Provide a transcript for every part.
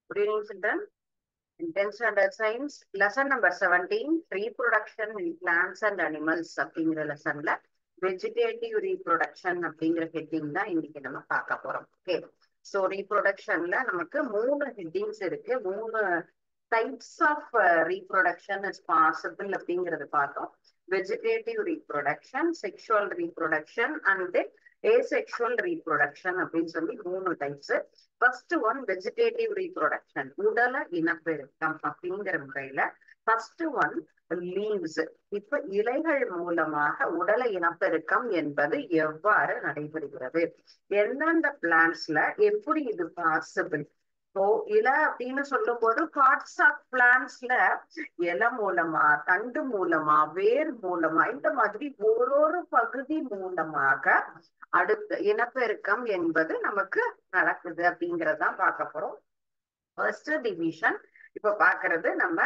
Good evening, children. In 10th standard science, lesson number 17, reproduction in plants and animals அப்படிங்கிற லெசன்ல vegetative reproduction அப்படிங்கிற heading தான் இன்னைக்கு நம்ம பார்க்க போறோம். ஓகே, ஸோ ரீப்ரொடக்ஷன்ல நமக்கு 3 ஹெட்டிங்ஸ் இருக்கு. 3 types of reproduction is possible அப்படிங்கிறது பார்த்தோம். Vegetative reproduction, sexual reproduction and asexual reproduction அப்படின்னு சொல்லி 3 types. First one vegetative reproduction, உடல இனப்பெருக்கம் அப்படிங்கிற முறையில ஃபர்ஸ்ட் ஒன் லீவ்ஸ். இப்ப இலைகள் மூலமாக உடல இனப்பெருக்கம் என்பது எவ்வாறு நடைபெறுகிறது, எந்தெந்த பிளான்ட்ஸ்ல எப்படி இது பாசிபிள்? இப்போ இலை அப்படின்னு சொல்லும் போது பார்ட்ஸ் ஆஃப் பிளான்ட்ஸ்ல இலை மூலமா, தண்டு மூலமா, வேர் மூலமா, இந்த மாதிரி ஒரு பகுதி மூலமாக அடுத்த இனப்பெருக்கம் என்பது நமக்கு நடக்குது அப்படிங்கறதான் பார்க்க போறோம். ஃபர்ஸ்ட் டிவிஷன் இப்ப பாக்குறது நம்ம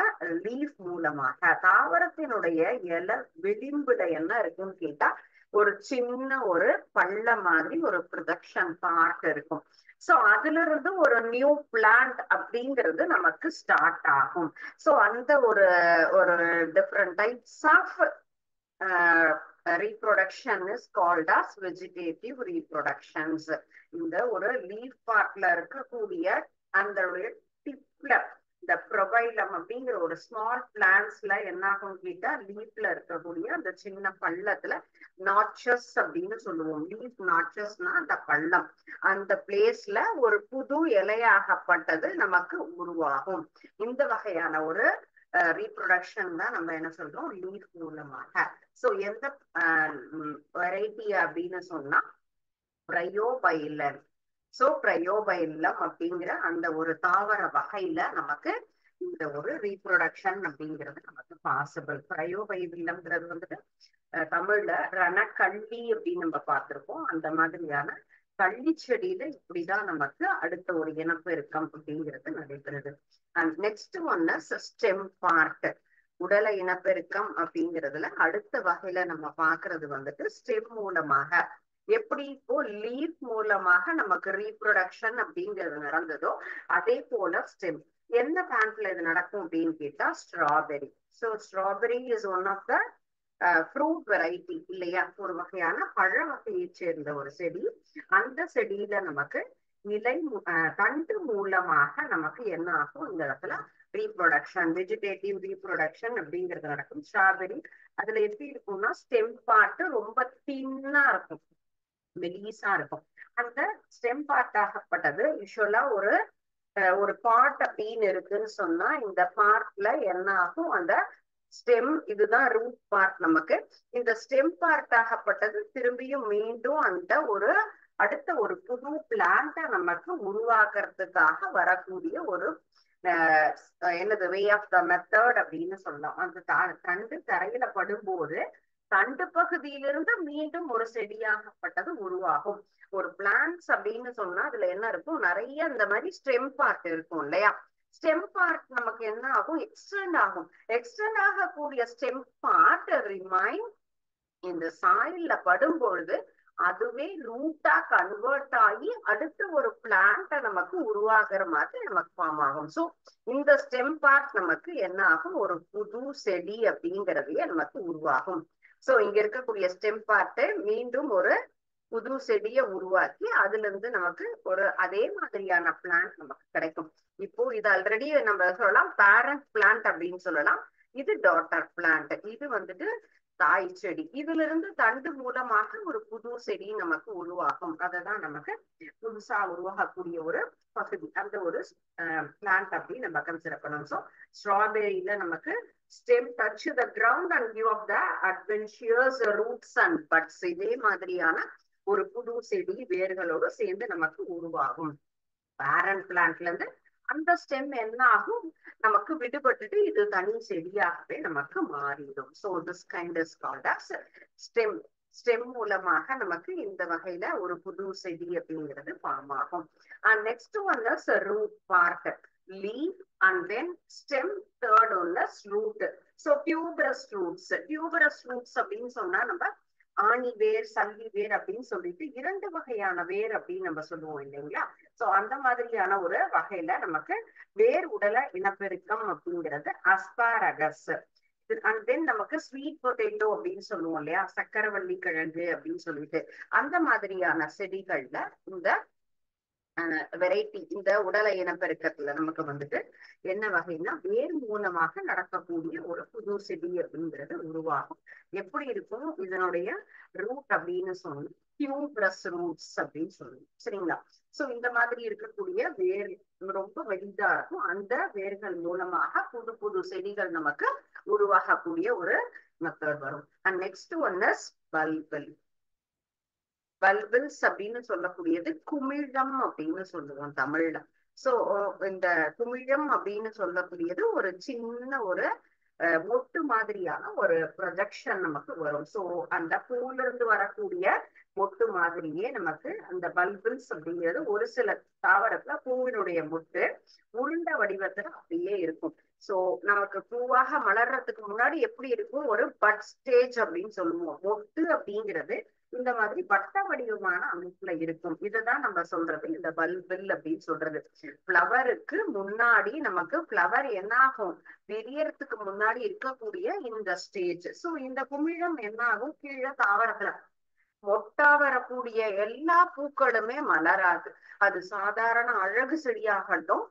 லீஃப் மூலமாக. தாவரத்தினுடைய இலை விளிம்புல என்ன இருக்குன்னு கேட்டா ஒரு சின்ன ஒரு பள்ள மாதிரி ஒரு ப்ரொடக்ஷன் பார்ட் இருக்கும். சோ அதுல இருந்து ஒரு நியூ பிளான்ட் அப்படிங்கிறது நமக்கு ஸ்டார்ட் ஆகும். சோ அந்த ஒரு ஒரு different types of reproduction is called as vegetative reproductions. இந்த ஒரு லீஃப் பார்ட்ல இருக்கக்கூடிய அந்த டிப்ல இந்த ப்ரொபைலம் அப்படிங்கிற ஒரு ஸ்மால் பிளான்ட்ஸ்ல என்ன ஆகும் கேட்டா லீஃப்ல இருக்கக்கூடிய அந்த சின்ன பள்ளத்துல நாட்சஸ் அப்படின்னு சொல்லுவோம். லீஃப் நாட்சஸ்னா அந்த பள்ளம், அந்த பிளேஸ்ல ஒரு புது இலையாகப்பட்டது நமக்கு உருவாகும். இந்த வகையான ஒரு ரீப்ரொடக்ஷன் தான் நம்ம என்ன சொல்றோம், லீஃப் மூலமாக. சோ எந்த வெரைட்டி அப்படின்னு சொன்னா பிரயோபைலம். சோ பிரயோபைலம் அப்படிங்கிற அந்த ஒரு தாவர வகையில நமக்கு இந்த ஒரு ரீப்ரொடக்ஷன் அப்படிங்கிறது நமக்கு பாசிபிள். பிரயோபைலம்ங்கிறது வந்துட்டு தமிழ்ல ரணக்கள்ளி அப்படின்னு நம்ம பார்த்திருப்போம். அந்த மாதிரியான கள்ளி செடியில இப்படிதான் நமக்கு அடுத்த ஒரு இனப்பெருக்கம் அப்படிங்கிறது நடைபெறுது. அண்ட் நெக்ஸ்ட் ஒன்னு ஸ்டெம் பார்ட். உடல இனப்பெருக்கம் அப்படிங்கிறதுல அடுத்த வகையில நம்ம பாக்குறது வந்துட்டு ஸ்டெம் மூலமாக. எப்படி இப்போ லீஃப் மூலமாக நமக்கு ரீப்ரொடக்ஷன் அப்படிங்கிறது நடந்ததோ அதே போல ஸ்டெம். என்ன பிளான்ட்ல இது நடக்கும் அப்படின்னு கேட்டா strawberry. So strawberry is one of the fruit variety இல்லையா, ஒரு வகையான பழ வகையை சேர்ந்த ஒரு செடி. அந்த செடியில நமக்கு இலை தண்டு மூலமாக நமக்கு என்ன ஆகும், இந்த இடத்துல ரீப்ரொடக்ஷன், வெஜிடேட்டிவ் ரீப்ரொடக்ஷன் அப்படிங்கிறது நடக்கும். ஸ்ட்ராபெரி அதுல எப்படி இருக்கும்னா ஸ்டெம் பார்ட் ரொம்ப தின்னா இருக்கும், மெலிசா இருக்கும். அந்த ஸ்டெம் பார்ட் ஆகப்பட்டது யூஸ்வலா ஒரு பார்ட் அப்படின்னு இருக்குன்னு சொன்னா இந்த பார்ட்ல என்ன ஆகும், அந்த ஸ்டெம், இதுதான் ரூட் பார்ட் நமக்கு. இந்த ஸ்டெம் பார்ட் ஆகப்பட்டது திரும்பியும் மீண்டும் அந்த ஒரு அடுத்த ஒரு புது பிளான்ட நமக்கு உருவாக்குறதுக்காக வரக்கூடிய ஒரு என்னது வே ஆஃப் த மெத்தட் அப்படின்னு சொல்லலாம். அந்த தண்டு தரையில படும்போது தண்டு பகுதியிலிருந்து மீண்டும் ஒரு செடியாகப்பட்டது உருவாகும். ஒரு பிளான்ட்ஸ் அப்படின்னு சொன்னா அதுல என்ன இருக்கும், நிறைய இந்த மாதிரி ஸ்டெம் பார்ட் இருக்கும் இல்லையா. ஸ்டெம் பார்ட் நமக்கு என்ன ஆகும், எக்ஸ்டெண்ட் ஆகும். எக்ஸ்டெண்ட் ஆகக்கூடிய ஸ்டெம் பார்ட் ரிமைன் இந்த சாயில்ல படும்பொழுது அதுவே ரூட்டா கன்வெர்ட் ஆகி அடுத்த ஒரு பிளான்ட நமக்கு உருவாக்குற மாதிரி நமக்கு ஃபார்ம் ஆகும். ஸோ இந்த ஸ்டெம் பார்ட் நமக்கு என்ன ஆகும், ஒரு புது செடி அப்படிங்கிறதையே நமக்கு உருவாகும். ஸோ இங்க இருக்கக்கூடிய ஸ்டெம் பார்ட்டை மீண்டும் ஒரு புது செடியை உருவாக்கி அதுல இருந்து நமக்கு ஒரு அதே மாதிரியான பிளான்ட் நமக்கு கிடைக்கும். இப்போ இது ஆல்ரெடி நம்ம சொல்லலாம் பேரண்ட் பிளான்ட் அப்படின்னு சொல்லலாம். இது டாட்டர் பிளான்ட், இது வந்துட்டு தாய் செடி. இதுல இருந்து தண்டு மூலமாக ஒரு புது செடி நமக்கு உருவாகும். அததான் நமக்கு புதுசா உருவாகக்கூடிய ஒரு பகுதி, அந்த ஒரு பிளான்ட் அப்படின்னு நம்ம கன்சிடர் பண்ணணும். ஸோ ஸ்ட்ராபெரியில நமக்கு stem touch the ground and give of the adventitious roots and buds. இதே மாதிரியான ஒரு புது செடி வேர்களோடு சேர்ந்து நமக்கு உருவாகும். பேரண்ட் பிளான்ட்ல இருந்து அந்த ஸ்டெம் என்ன ஆகும், நமக்கு விடுபட்டுட்டு இது தனி செடியாகவே நமக்கு மாறிடும். So this kind is called as stem. Stem மூலமாக நமக்கு இந்த வகையில ஒரு புது செடி அப்படிங்கிறது ஃபார்ம் ஆகும். And next one is root part. Leaf and then stem, third one is root. So tuberous roots. Tuberous roots அப்படின்னு சொன்னா நம்ம ஆணி வேர் சல்லி வேர் அப்படின்னு சொல்லிட்டு 2 வகையான வேர் அப்படின்னு நம்ம சொல்லுவோம் இல்லைங்களா. சோ அந்த மாதிரியான ஒரு வகையில நமக்கு வேர் உடல இனப்பெருக்கம் அப்படிங்கிறது அஸ்பாரகஸ். அண்ட் தென் நமக்கு ஸ்வீட் பொட்டேட்டோ அப்படின்னு சொல்லுவோம் இல்லையா, சக்கரவள்ளி கிழங்கு அப்படின்னு சொல்லிட்டு அந்த மாதிரியான செடிகள்ல இந்த வெரைட்டி இந்த உடல இனப்பெருக்கத்துல நமக்கு வந்துட்டு என்ன வகைன்னா வேர் மூலமாக நடக்கக்கூடிய ஒரு புது செடி அப்படிங்கிறது உருவாகும். எப்படி இருக்கும் இதனுடைய ரூட் அப்படின்னு சொன்னோம், டியூப்ரஸ் ரூட்ஸ் அப்படின்னு சொல்லுவோம் சரிங்களா. சோ இந்த மாதிரி இருக்கக்கூடிய வேர் ரொம்ப வெளிதா இருக்கும். அந்த வேர்கள் மூலமாக புது புது செடிகள் நமக்கு உருவாகக்கூடிய ஒரு மெத்தட் வரும். And next one is bulbil. Bulbils அப்படின்னு சொல்லக்கூடியது குமிழம் அப்படின்னு சொல்லுவோம் தமிழ்ல. சோ இந்த குமிழம் அப்படின்னு சொல்லக்கூடியது ஒரு சின்ன ஒரு மொட்டு மாதிரியான ஒரு ப்ரொஜெக்ஷன் நமக்கு வரும். சோ அந்த பூல இருந்து வரக்கூடிய மொட்டு மாதிரியே நமக்கு அந்த பல்பிள்ஸ் அப்படிங்கிறது ஒரு சில தாவரத்துல பூவினுடைய மொட்டு உருண்ட வடிவத்துல அப்படியே இருக்கும். சோ நமக்கு பூவாக மலர்றதுக்கு முன்னாடி எப்படி இருக்கும், ஒரு பட் ஸ்டேஜ் அப்படின்னு சொல்லுவோம். மொட்டு அப்படிங்கிறது இந்த மாதிரி வட்ட வடிவமான அமைப்புல இருக்கும். இதுதான் நம்ம சொல்றது இந்த பல்பிள் அப்படின்னு சொல்றது. பிளவருக்கு முன்னாடி நமக்கு பிளவர் என்ன ஆகும், விரியறதுக்கு முன்னாடி இருக்கக்கூடிய இந்த ஸ்டேஜ். சோ இந்த குமிழம் என்ன ஆகும், கீழே தாவரத்துல மொட்டா வரக்கூடிய எல்லா பூக்களுமே மலராது. அது சாதாரண அழகு செடியாகட்டும்,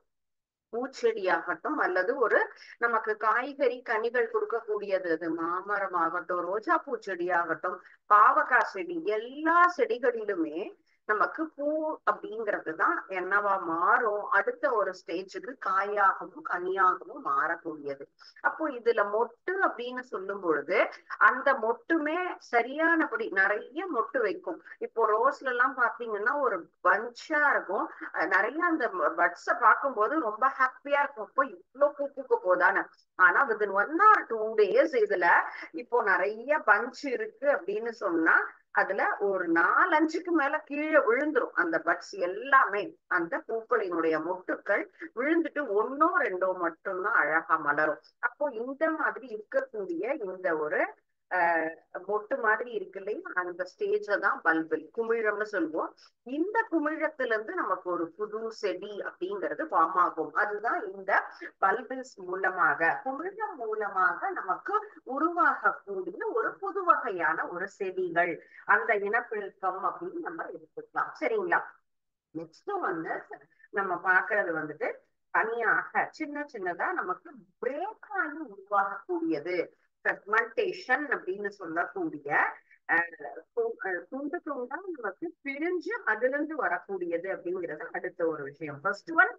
பூச்செடியாகட்டும், அல்லது ஒரு நமக்கு காய்கறி கனிகள் கொடுக்கக்கூடியது, அது மாமரம் ஆகட்டும், ரோஜா பூச்செடியாகட்டும், பாவக்காய் செடி, எல்லா செடிகளிலுமே நமக்கு பூ அப்படிங்கிறதுதான் என்னவா மாறும், அடுத்த ஒரு ஸ்டேஜுக்கு காயாகவும் கனியாகவும் மாறக்கூடியது. அப்போ இதுல மொட்டு அப்படின்னு சொல்லும் பொழுது அந்த மொட்டுமே சரியானபடி நிறைய மொட்டு வைக்கும். இப்போ ரோஸ்ல எல்லாம் பாத்தீங்கன்னா ஒரு பஞ்சா இருக்கும், நிறைய அந்த பட்ஸ பார்க்கும்போது ரொம்ப ஹாப்பியா இருக்கும். இப்போ இவ்வளவு பூ பூக்க போதானே. ஆனா வித்தின் 1 or 2 days இதுல இப்போ நிறைய பஞ்ச் இருக்கு அப்படின்னு சொன்னா அதுல ஒரு 4-5க்கு மேல கீழே விழுந்துரும். அந்த பட்ஸ் எல்லாமே அந்த பூக்களினுடைய மொட்டுக்கள் விழுந்துட்டு 1-2 மட்டும்தான் அழகா மலரும். அப்போ இந்த மாதிரி இருக்கக்கூடிய இந்த ஒரு மொட்டு மாதிரி இருக்கு இல்லையா, அந்த ஸ்டேஜ தான் பல்பிள் குமிழம்னு சொல்லுவோம். இந்த குமிழத்துல இருந்து நமக்கு ஒரு புது செடி அப்படிங்கிறது ஃபார்ம் ஆகும். அதுதான் இந்த பல்பிள்ஸ் மூலமாக, குமிழம் மூலமாக நமக்கு உருவாகக்கூடிய ஒரு புது வகையான ஒரு செடிகள், அந்த இனப்பெருக்கம் அப்படின்னு நம்ம எடுத்துக்கலாம் சரிங்களா. நெக்ஸ்ட் வந்து நம்ம பாக்குறது வந்துட்டு தனியாக சின்ன சின்னதா நமக்கு பிரேக் ஆகி உருவாகக்கூடியது, செக்மெண்டேஷன் அப்படின்னு சொல்லக்கூடிய துண்டு துண்டா நமக்கு பிரிஞ்சு அதுல இருந்து வரக்கூடியது அப்படிங்கிறது அடுத்த ஒரு விஷயம். First one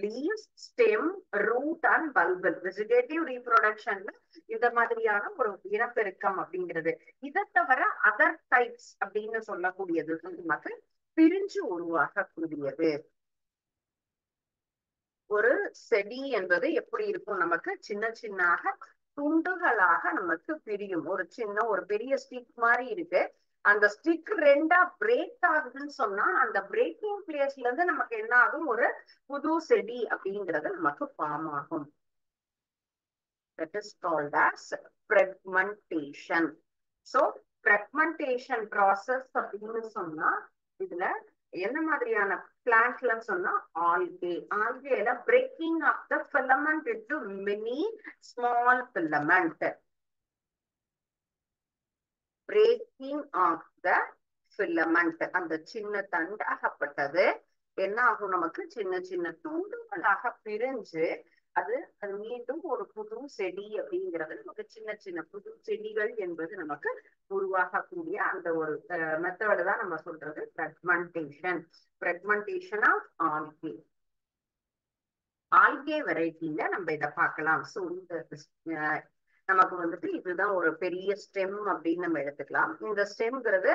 leaves, stem, root and bulbil. Vegetative ரீப்ரொடக்ஷன்ல இந்த மாதிரியான ஒரு இனப்பெருக்கம் அப்படிங்கிறது. இதை தவிர அதர் டைப்ஸ் அப்படின்னு சொல்லக்கூடியது நமக்கு பிரிஞ்சு உருவாகக்கூடியது. ஒரு செடி என்பது எப்படி இருக்கும், நமக்கு சின்ன சின்னாக துண்டுகளாக நமக்கு பிரியும். ஒரு சின்ன ஒரு பெரிய ஸ்டிக் மாதிரி இருக்கு, அந்த ஸ்டிக் 2ஆ பிரேக் ஆகுதுன்னு சொன்னா அந்த பிரேக்கிங் பிளேஸ்ல இருந்து நமக்கு என்ன ஆகும், ஒரு புது செடி அப்படிங்கிறது நமக்கு ஃபார்ம் ஆகும். That is called as fragmentation. So fragmentation process அப்படின்னு சொன்னா இதுல என்ன மாதிரியான பிளான்ட்ல சொன்னா ஆல்கே. ஆல்கேல breaking off the filament into many small filament. Breaking off the filament, அந்த சின்ன தண்டாகப்பட்டது என்ன ஆகும், நமக்கு சின்ன சின்ன துண்டுகளாக பிரிஞ்சு அது மீண்டும் ஒரு புது செடி அப்படிங்கிறது நமக்கு சின்ன சின்ன புது செடிகள் என்பது நமக்கு உருவாகக்கூடிய அந்த ஒரு மெத்தட் தான் நம்ம சொல்றது fragmentation. Fragmentation of algae. Algae வெரைட்டில நம்ம இதை பார்க்கலாம். ஸோ இந்த நமக்கு வந்துட்டு இதுதான் ஒரு பெரிய ஸ்டெம் அப்படின்னு நம்ம எடுத்துக்கலாம். இந்த ஸ்டெம்ங்கிறது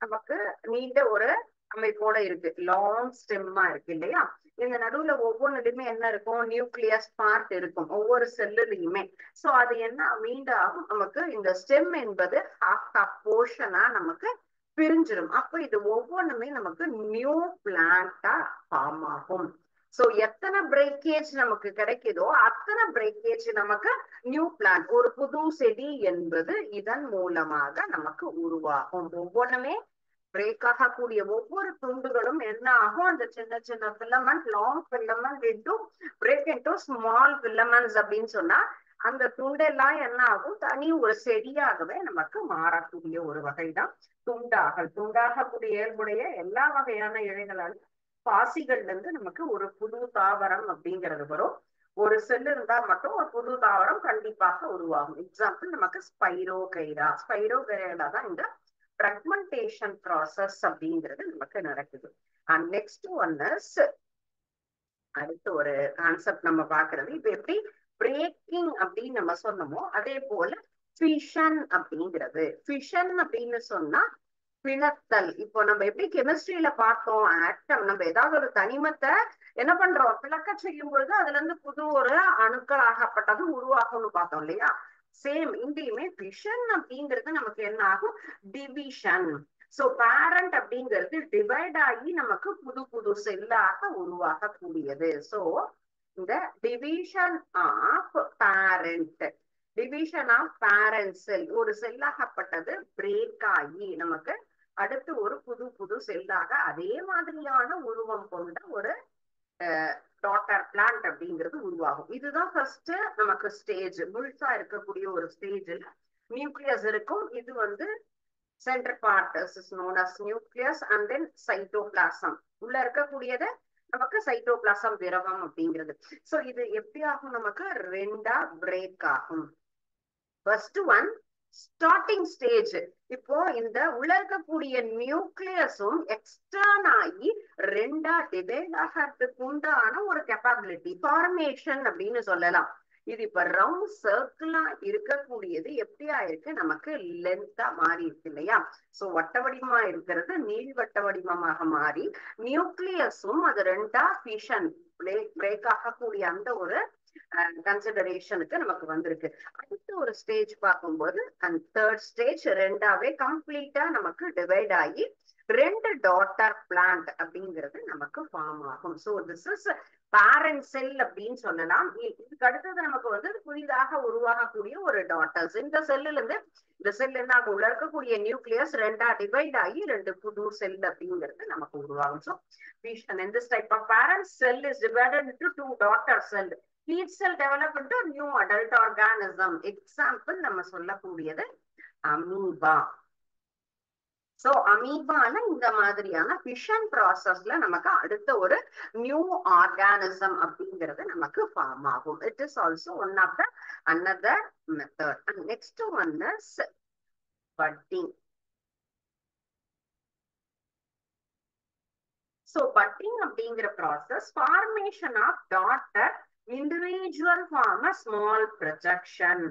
நமக்கு நீண்ட ஒரு அமைப்போட இருக்கு, லாங் ஸ்டெம்மா இருக்கு இல்லையா. இந்த நடுவுல ஒவ்வொன்றுலயுமே என்ன இருக்கும், நியூக்ளியஸ் பார்ட் இருக்கும் ஒவ்வொரு செல்லுலயுமே. சோ அது என்ன மீண்டும் நமக்கு இந்த ஸ்டெம் என்பது ஹாஃப் போர்ஷனா நமக்கு பிரிஞ்சிடும். அப்ப இது ஒவ்வொன்றுமே நமக்கு நியூ பிளான்டா ஃபார்ம் ஆகும். சோ எத்தனை பிரேக்கேஜ் நமக்கு கிடைக்குதோ அத்தனை பிரேக்கேஜ் நமக்கு நியூ பிளான்ட், ஒரு புது செடி என்பது இதன் மூலமாக நமக்கு உருவாகும். ஒவ்வொன்றுமே பிரேக் ஆகக்கூடிய ஒவ்வொரு துண்டுகளும் என்ன ஆகும், அந்த சின்ன சின்ன filament, long filament into break into small filaments அப்படின்னு சொன்னா அந்த துண்டெல்லாம் என்ன ஆகும், தனி ஒரு செடியாகவே நமக்கு மாறக்கூடிய ஒரு வகைதான் துண்டாகல். துண்டாகக்கூடிய இயல்புடைய எல்லா வகையான இழைகளாலும் பாசிகள்ல இருந்து நமக்கு ஒரு புது தாவரம் அப்படிங்கிறது வரும். ஒரு செல் இருந்தா மட்டும் ஒரு புது தாவரம் கண்டிப்பாக உருவாகும். எக்ஸாம்பிள் நமக்கு ஸ்பைரோகைரா. ஸ்பைரோகைரா தான் இந்த ஃப்ராக்மெண்டேஷன் ப்ராசஸ் அப்படிங்கிறது நமக்கு நடக்குது. அண்ட் நெக்ஸ்ட் ஒன் இஸ், அடுத்து ஒரு கான்செப்ட் நம்ம பாக்குறது, இப்ப எப்படி பிரேக்கிங் அப்படின்னு நம்ம சொன்னோமோ அதே போல ஃபிஷன் அப்படிங்கிறது. ஃபிஷன் அப்படின்னு சொன்னா பிளத்தல். இப்போ நம்ம எப்படி கெமிஸ்ட்ரியில பார்த்தோம், ஆட்டம் நம்ம ஏதாவது ஒரு தனிமத்தை என்ன பண்றோம், பிளக்க செய்யும் பொழுது அதுல இருந்து புது ஒரு அணுக்கள் ஆகப்பட்டது உருவாகும்னு பார்த்தோம் இல்லையா. சேம் இங்கேயுமே ஃபிஷன் அப்படிங்கிறது நமக்கு என்ன ஆகும், டிவிஷன். சோ பேரண்ட் அப்படிங்கிறது டிவைட் ஆகி நமக்கு புது புது செல்லாக உருவாகக்கூடியது. சோ இந்த division of parent, division of parent cell, ஒரு செல்லாகப்பட்டது பிரேக் ஆகி நமக்கு அடுத்து ஒரு புது புது செல்லாக அதே மாதிரியான உருவம் கொண்ட ஒரு டாட்டர் பிளான்ட் அப்படிங்கிறது உருவாகும். இதுதான் ஃபர்ஸ்ட் நமக்கு ஸ்டேஜ், முழுசா இருக்கக்கூடிய ஒரு ஸ்டேஜ்ல நியூக்ளியஸ் இருக்கும். இது வந்து centre part is known as nucleus and then cytoplasm. உள்ள இருக்கக்கூடியது நமக்கு சைட்டோபிளாசம் திரவம் அப்படிங்கிறது. சோ இது எப்படி ஆகும், நமக்கு ரெண்டா பிரேக் ஆகும். First one starting stage. இப்போ இந்த உள்ள இருக்கக்கூடிய நியூக்ளியஸும் எக்ஸ்டர்ன் ஆகி ரெண்டா டிவைட் ஆகிறதுக்கு உண்டான ஒரு கெப்பாபிலிட்டி ஃபார்மேஷன் அப்படின்னு சொல்லலாம். இது இப்ப ரவுண்ட் சர்க்கிளா இருக்கக்கூடியது எப்படி ஆயிருக்கு, நமக்கு லென்த்தா மாறி இருக்கு இல்லையா. சோ வட்ட வடிவமா இருக்கிறது நீள்வட்ட வடிவமாக மாறி நியூக்ளியஸும் அது ரெண்டா ஃபிஷன் பிரேக் ஆகக்கூடிய அந்த ஒரு கன்சிடரேஷனுக்கு நமக்கு வந்திருக்கு. அடுத்த ஒரு ஸ்டேஜ் பார்க்கும்போது அந்த தேர்ட் ஸ்டேஜ் ரெண்டாவே கம்ப்ளீட்டா நமக்கு டிவைட் ஆகி ரெண்டு டாட்டர் பிளான்ட் அப்படிங்கிறது நமக்கு ஃபார்ம் ஆகும். சோ திஸ் இஸ் பேரண்ட் செல் அப்படின்னு சொல்லலாம். இதுக்கு அடுத்தது நமக்கு வந்து புதிதாக உருவாகக்கூடிய ஒரு டாட்டர்ஸ். இந்த செல்லுல இருந்து இந்த செல் என்ன உள்ள இருக்கக்கூடிய நியூக்ளியஸ் ரெண்டா டிவைட் ஆகி ரெண்டு புது செல் அப்படிங்கிறது நமக்கு உருவாகும். So in this type of parent cell is divided into two daughter cell. Each cell develop into a new adult organism. Example நம்ம சொல்லக்கூடியது அமீபா. சோ அமீபால இந்த மாதிரியான ஃபிஷன் ப்ராசஸ்ல நமக்கு அடுத்த ஒரு நியூ ஆர்கானிசம் அப்படிங்கிறது நமக்கு ஃபார்ம் ஆகும். It is also one of the another method. And next one is budding. So budding அப்படிங்கிற process formation of daughter individual form small projection.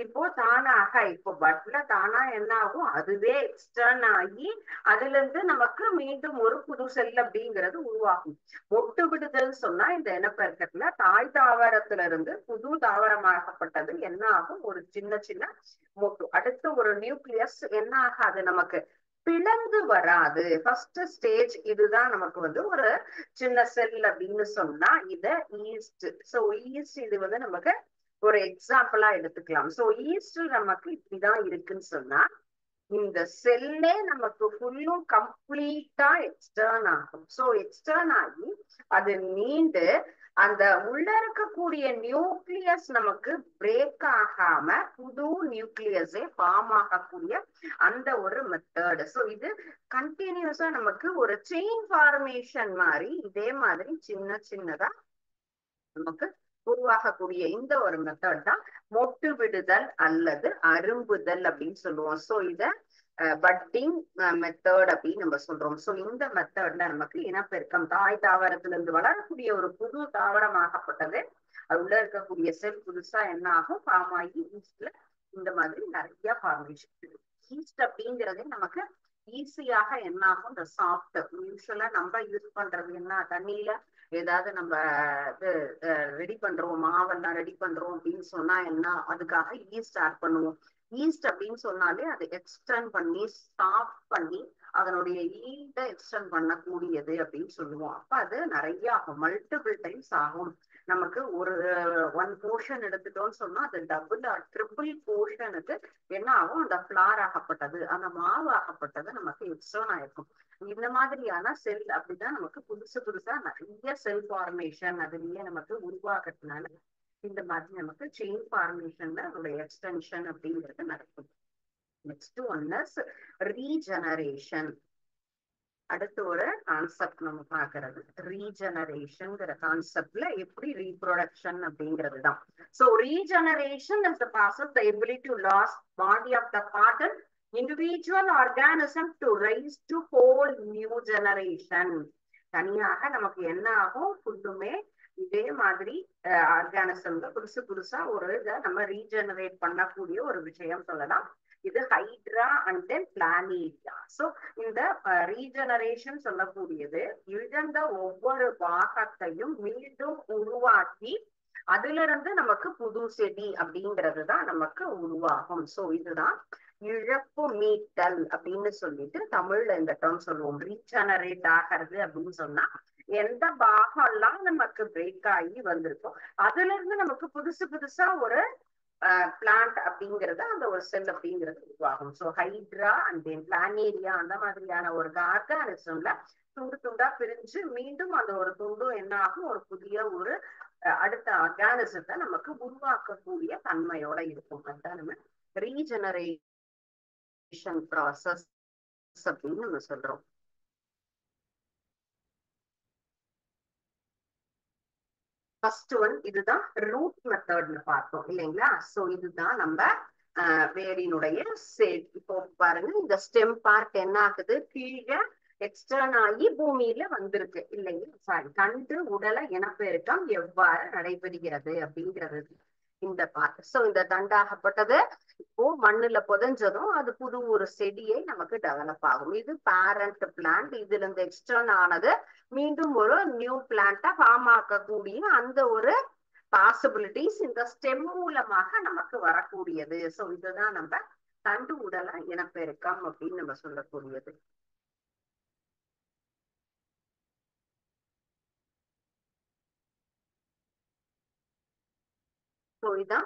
இப்போ தானாக இப்போ பட்ல தானா என்ன ஆகும், அதுவே எக்ஸ்டர்ன் ஆகி அதுல இருந்து நமக்கு மீண்டும் ஒரு புது செல் அப்படிங்கிறது உருவாகும். மொட்டு விடுதல் சொன்னா இந்த இனப்பெருக்கத்துல தாய் தாவரத்துல இருந்து புது தாவரமாகப்பட்டது என்ன ஆகும், ஒரு சின்ன சின்ன மொட்டு. அடுத்து ஒரு நியூக்ளியஸ் என்ன ஆகாது, நமக்கு பிளந்து வராது. ஃபர்ஸ்ட் ஸ்டேஜ் இதுதான் நமக்கு வந்து ஒரு சின்ன செல் அப்படின்னு சொன்னா இத ஈஸ்ட். சோ ஈஸ்ட் இது வந்து நமக்கு ஒரு எக்ஸாம்பிளா எடுத்துக்கலாம். சோ ஈஸ்ட் நமக்கு இப்படிதான் இருக்குன்னு சொன்னா இந்த செல்லே நமக்கு ஃபுல்லும் கம்ப்ளீட்டா எக்ஸ்டர்ன் ஆகும். சோ எக்ஸ்டர்ன் ஆகி அது நீண்டு அந்த உள்ள இருக்கக்கூடிய நியூக்ளியஸ் நமக்கு பிரேக் ஆகாம புது நியூக்ளியஸே ஃபார்ம் ஆகக்கூடிய அந்த ஒரு மெத்தட். சோ இது கண்டினியூஸா நமக்கு ஒரு செயின் ஃபார்மேஷன் மாதிரி இதே மாதிரி சின்ன சின்னதா நமக்கு உருவாகக்கூடிய இந்த ஒரு மெத்தட் தான் மொட்டு விடுதல் அல்லது அரும்புதல் அப்படின்னு சொல்லுவோம். சோ இத பட்டிங் மெத்தட் அப்படின்னு நம்ம சொல்றோம். சோ இந்த மெத்தட்ல நமக்கு இனப்பெருக்கம் தாய் தாவரத்துல இருந்து வளரக்கூடிய ஒரு புது தாவரமாகப்பட்டது அது உள்ள இருக்கக்கூடிய செல் புதுசா என்ன ஆகும், ஃபார்ம் ஆகி ஈஸ்ட்ல இந்த மாதிரி நிறைய ஃபார்மேஷன். ஈஸ்ட் அப்படிங்கிறது நமக்கு ஈஸியாக என்ன ஆகும், இந்த சாஃப்ட் யூஸ்வலா நம்ம யூஸ் பண்றது என்ன, தண்ணியில ஏதாவது நம்ம இது ரெடி பண்றோம், மாவெல்லாம் ரெடி பண்றோம் அப்படின்னு சொன்னா என்ன, அதுக்காக ஈஸ்ட் ஆட் பண்ணுவோம். ஈஸ்ட் அப்படின்னு சொன்னாலே அது எக்ஸ்டர்ன் பண்ணி சாஃப்ட் பண்ணி அதனுடைய ஈல்ட எக்ஸ்டெண்ட் பண்ணக்கூடியது அப்படின்னு சொல்லுவோம். அப்ப அது நிறைய ஆகும், மல்டிபிள் டைம்ஸ் ஆகும். நமக்கு ஒரு ஒன் போர்ஷன் எடுத்துட்டோம்னு சொன்னா அது டபுள் ஆர் ட்ரிபிள் போர்ஷனுக்கு என்ன ஆகும், அந்த ஃபிளார் ஆகப்பட்டது, அந்த மாவு ஆகப்பட்டது நமக்கு எக்ஸ்டர்ன் ஆயிருக்கும். இந்த மாதிரியான செல் அப்படிதான் நமக்கு புதுசு புதுசா நிறைய செல் ஃபார்மேஷன் அதுலயே நமக்கு உருவாக்குறதுனால இந்த மாதிரி நமக்கு செயின் ஃபார்மேஷன்ல அதோட எக்ஸ்டென்ஷன் அப்படிங்கிறது நடக்கும். Next one is regeneration. அடுத்து ஒரு கான்செப்ட் நம்ம பாக்குறது ரீஜெனரேஷன்ங்கிற கான்செப்ட்ல எப்படி ரீப்ரொடக்ஷன் அப்படிங்கிறது தான். So regeneration is the process the ability to loss body of the part individual organism to rise to whole new generation. தனியாக நமக்கு என்ன ஆகும், ஃபுல்லுமே இதே மாதிரி ஆர்கானிசம்ல புதுசு புதுசா ஒரு இதை நம்ம ரீஜெனரேட் பண்ணக்கூடிய ஒரு விஷயம் சொல்லலாம். இது hydra and then planaria. So இந்த ரீஜெனரேஷன் சொல்லக்கூடியது இழந்த ஒவ்வொரு பாகத்தையும் மீண்டும் உருவாக்கி அதுல இருந்து நமக்கு புது செடி அப்படிங்கிறது தான் நமக்கு உருவாகும். ஸோ இதுதான் இழப்பு மீட்டல் அப்படின்னு சொல்லிட்டு தமிழ்ல இந்த டேர்ம் சொல்லுவோம். ரீஜெனரேட் ஆகிறது அப்படின்னு சொன்னா எந்த பாகம் எல்லாம் நமக்கு பிரேக் ஆகி வந்திருக்கோம் அதுல இருந்து நமக்கு புதுசு புதுசா ஒரு பிளான்ட் அப்படிங்கறது அந்த ஒரு செல் அப்படிங்கிறது உருவாகும். So hydra and then planaria அந்த மாதிரியான ஒரு ஆர்கானிசம்ல துண்டு துண்டா பிரிஞ்சு மீண்டும் அந்த ஒரு துண்டும் என்ன ஆகும், ஒரு புதிய ஒரு அடுத்த ஆர்கானிசத்தை நமக்கு உருவாக்கக்கூடிய தன்மையோட இருக்கும். அதுதான் நம்ம ரீஜெனரேஷன் ப்ராசஸ் அப்படின்னு நம்ம சொல்றோம். ஃபர்ஸ்ட் ஒன் இதுதான் ரூட் மெத்தட்னு பார்த்தோம் இல்லைங்களா. சோ இதுதான் நம்ம வேரினுடைய செல். இப்போ பாருங்க இந்த ஸ்டெம் பார்ட் என்ன ஆகுது, கீழே எக்ஸ்டர்ன் ஆகி பூமியில வந்திருக்கு இல்லைங்களா. சாரி, தண்டு உடல இனப்பெருக்கம் எவ்வாறு நடைபெறுகிறது அப்படிங்கிறது இந்த பார்ட். சோ இந்த தண்டாகப்பட்டது இப்போ மண்ணுல புதைஞ்சதும் அது புது ஒரு செடியை நமக்கு டெவலப் ஆகும். இது பேரண்ட் பிளான்ட். இதுல இருந்து எக்ஸ்டர்ன் ஆனது மீண்டும் ஒரு நியூ பிளான்ட்டா ஃபார்ம் ஆக்கக்கூடிய அந்த ஒரு பாசிபிலிட்டிஸ் இந்த ஸ்டெம் மூலமாக நமக்கு வரக்கூடியது. சோ இதுதான் நம்ம தண்டு உடல இனப்பெருக்கம் அப்படின்னு நம்ம சொல்லக்கூடியது. ஸோ இதான்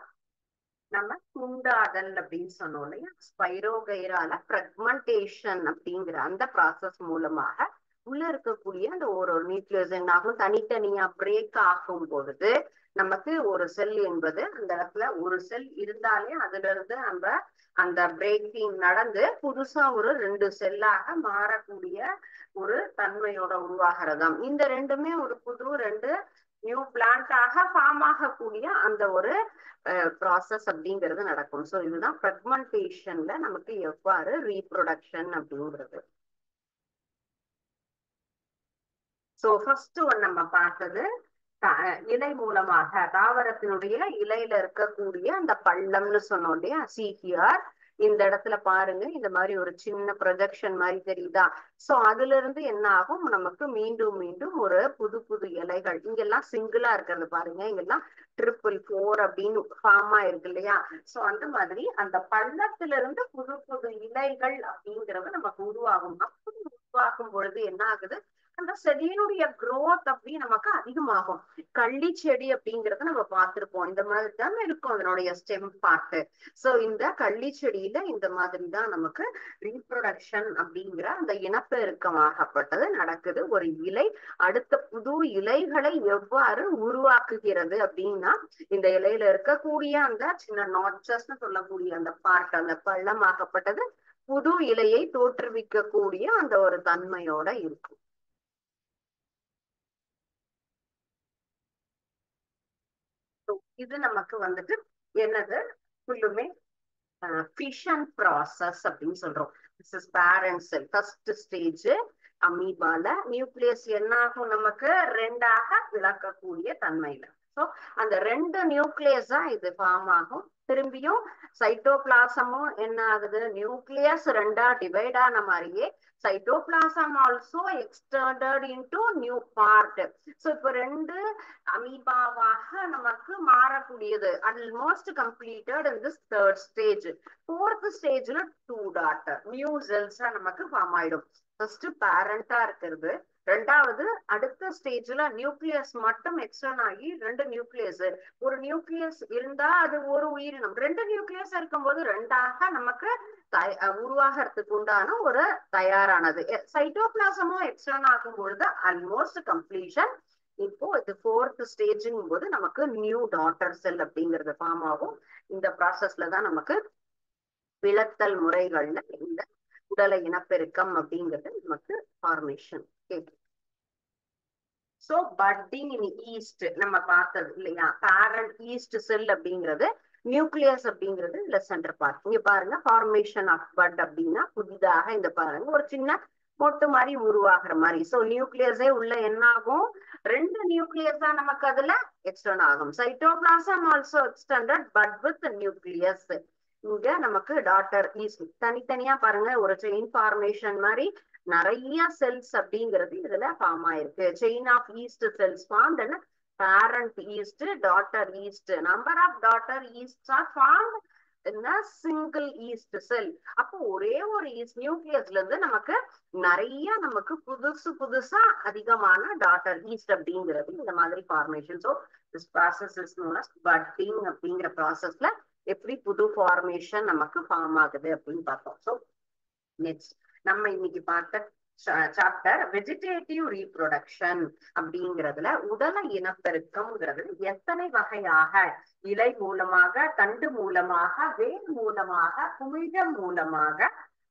நம்ம துண்டாதல் அப்படின்னு சொன்னோம் இல்லையா. ஸ்பைரோகைரால பிரெக்மெண்டேஷன் அப்படிங்கிற அந்த ப்ராசஸ் மூலமாக உள்ள இருக்கக்கூடிய அந்த ஒரு நியூக்ளியஸ் என்னாகும், தனித்தனியா பிரேக் ஆகும் பொழுது நமக்கு ஒரு செல் என்பது அந்த இடத்துல ஒரு செல் இருந்தாலே அதுல இருந்து நம்ம அந்த பிரேக்கிங் நடந்து புதுசா ஒரு 2 செல்லாக மாறக்கூடிய ஒரு தன்மையோட உருவாகிறதாம். இந்த ரெண்டுமே ஒரு புது 2 நியூ பிளான்டாக ஃபார்ம் ஆகக்கூடிய அந்த ஒரு ப்ராசஸ் அப்படிங்கிறது நடக்கும். ஸோ இதுதான் பிரெக்மெண்டேஷன்ல நமக்கு எவ்வாறு ரீப்ரொடக்ஷன் அப்படிங்கிறது. ஸோ ஃபர்ஸ்ட் ஒன் நம்ம பார்த்தது இலை மூலமாக தாவரத்தினுடைய இலையில இருக்கக்கூடிய அந்த பள்ளம்னு சொன்னோம் இல்லையா. சீக்கியார் இந்த இடத்துல பாருங்க இந்த மாதிரி ஒரு சின்ன ப்ரொஜெக்ஷன் மாதிரி தெரியுதா. சோ அதுல இருந்து என்ன ஆகும், நமக்கு மீண்டும் மீண்டும் ஒரு புது புது இலைகள் இங்கெல்லாம் சிங்கிளா இருக்கிறது பாருங்க, இங்கெல்லாம் 4 அப்படின்னு ஃபார்ம் ஆயிருக்கு இல்லையா. சோ அந்த மாதிரி அந்த பள்ளத்துல இருந்து புது புது இலைகள் அப்படிங்கிறது நமக்கு உருவாகும். அப்படி உருவாகும் பொழுது என்ன ஆகுது, அந்த செடியினுடைய growth அப்படி நமக்கு அதிகமாகும். கள்ளி செடி அப்படிங்கறத நம்ம பார்த்திருப்போம். இந்த மாதிரி தான் இருக்கும் அதனுடைய ஸ்டெம் பார்ட். சோ இந்த கள்ளி செடியில இந்த மாதிரி தான் நமக்கு ரீப்ரொடக்ஷன் அப்படிங்கிற அந்த இனப்பெருக்கமாகப்பட்டது நடக்குது. ஒரு இலை அடுத்த புது இலைகளை எவ்வாறு உருவாக்குகிறது அப்படின்னா, இந்த இலையில இருக்கக்கூடிய அந்த சின்ன நாட்சஸ்ன்னு சொல்லக்கூடிய அந்த பார்ட், அந்த பள்ளமாகப்பட்டது புது இலையை தோற்றுவிக்கக்கூடிய அந்த ஒரு தன்மையோட இருக்கும். இது நமக்கு வந்துட்டு என்னது, ஃபுல்லுமே ஃபிஷன் ப்ராசஸ் அப்படின்னு சொல்றோம். This is parent cell first stage. அமீபால நியூக்ளியஸ் என்ன ஆகும், நமக்கு 2ஆக விளக்கக்கூடிய தன்மையில ஸோ அந்த 2 நியூக்ளியஸா இது ஃபார்ம் ஆகும். திரும்பியும் சைட்டோபிளாசமும் என்ன ஆகுது, நியூக்ளியஸ் 2ஆ டிவைட் ஆன மாதிரியே cytoplasm also extended into new part. So இப்போ 2 அமீபாவாக நமக்கு மாறக்கூடியது almost completed in this 3rd stage. 4th ஸ்டேஜ்ல 2 டாட்டர் நியூ செல்ஸா நமக்கு ஃபார்ம் ஆயிடும். ஃபர்ஸ்ட் பேரண்டா இருக்கிறது, ரெண்டாவது அடுத்த ஸ்டேஜ்ல நியூக்ளியஸ் மட்டும் எக்ஸ்டர்ன் ஆகி 2 நியூக்ளியஸ். ஒரு நியூக்ளியஸ் இருந்தா அது ஒரு உயிரினம், 2 நியூக்ளியஸ் இருக்கும்போது 2ஆக நமக்கு உருவாகிறதுக்கு உண்டான ஒரு தயாரானது. சைட்டோபிளாசமும் எக்ஸ்டர்ன் ஆகும் பொழுது ஆல்மோஸ்ட் கம்ப்ளீஷன். இப்போ இது 4th ஸ்டேஜுங்கும் போது நமக்கு நியூ டாட்டர் செல் அப்படிங்கிறது ஃபார்ம் ஆகும். இந்த ப்ராசஸ்ல தான் நமக்கு பிளத்தல் முறைகள்ல இந்த உடலை இனப்பெருக்கம் அப்படிங்கிறது நமக்கு ஃபார்மேஷன். சோ பட்டிங் இன் ஈஸ்ட் நம்ம பார்த்தது இல்லையா, பேரண்ட் ஈஸ்ட் செல் அப்படிங்கிறது, நியூக்ளியஸ் அப்படிங்கிறது இல்ல சென்டர் பார்ட். இங்க பாருங்க ஃபார்மேஷன் ஆஃப் பட் அப்படின்னா புதிதாக இந்த பாருங்க ஒரு சின்ன மொட்டு மாதிரி உருவாகிற மாதிரி. சோ நியூக்ளியஸே உள்ள என்ன ஆகும், 2 நியூக்ளியஸ் தான் நமக்கு அதுல எக்ஸ்டர்ன் ஆகும். Cytoplasm also extended but with nucleus. இங்க நமக்கு டாட்டர் ஈஸ்ட் தனித்தனியா பாருங்க ஒரு செயின் ஃபார்மேஷன் மாதிரி நிறைய செல்ஸ் அப்படிங்கிறது இதுல ஃபார்ம் ஆயிருக்கு. Chain of yeast cells formed and parent yeast, daughter yeast. Number of daughter yeast are formed in a single yeast cell. அப்போ ஒரே ஒரு ஈஸ்ட் நியூக்ளியஸ்ல இருந்து நமக்கு நிறைய நமக்கு புதுசா அதிகமான டாட்டர் ஈஸ்ட் அப்படிங்கிறது இந்த மாதிரி formation. So this process is known as budding அப்படிங்கிற ப்ராசஸ்ல எப்படி புது ஃபார்மேஷன் நமக்கு ஃபார்ம் ஆகுது அப்படின்னு பார்த்தோம். ஸோ நெக்ஸ்ட் நம்ம இன்னைக்கு பார்த்த சாப்டர் வெஜிடேட்டிவ் ரீப்ரொடக்ஷன் அப்படிங்கிறதுல உடல இனப்பெருக்கம்ங்கிறது எத்தனை வகையாக, இலை மூலமாக, தண்டு மூலமாக, வேர் மூலமாக, குமிழ்கள் மூலமாக,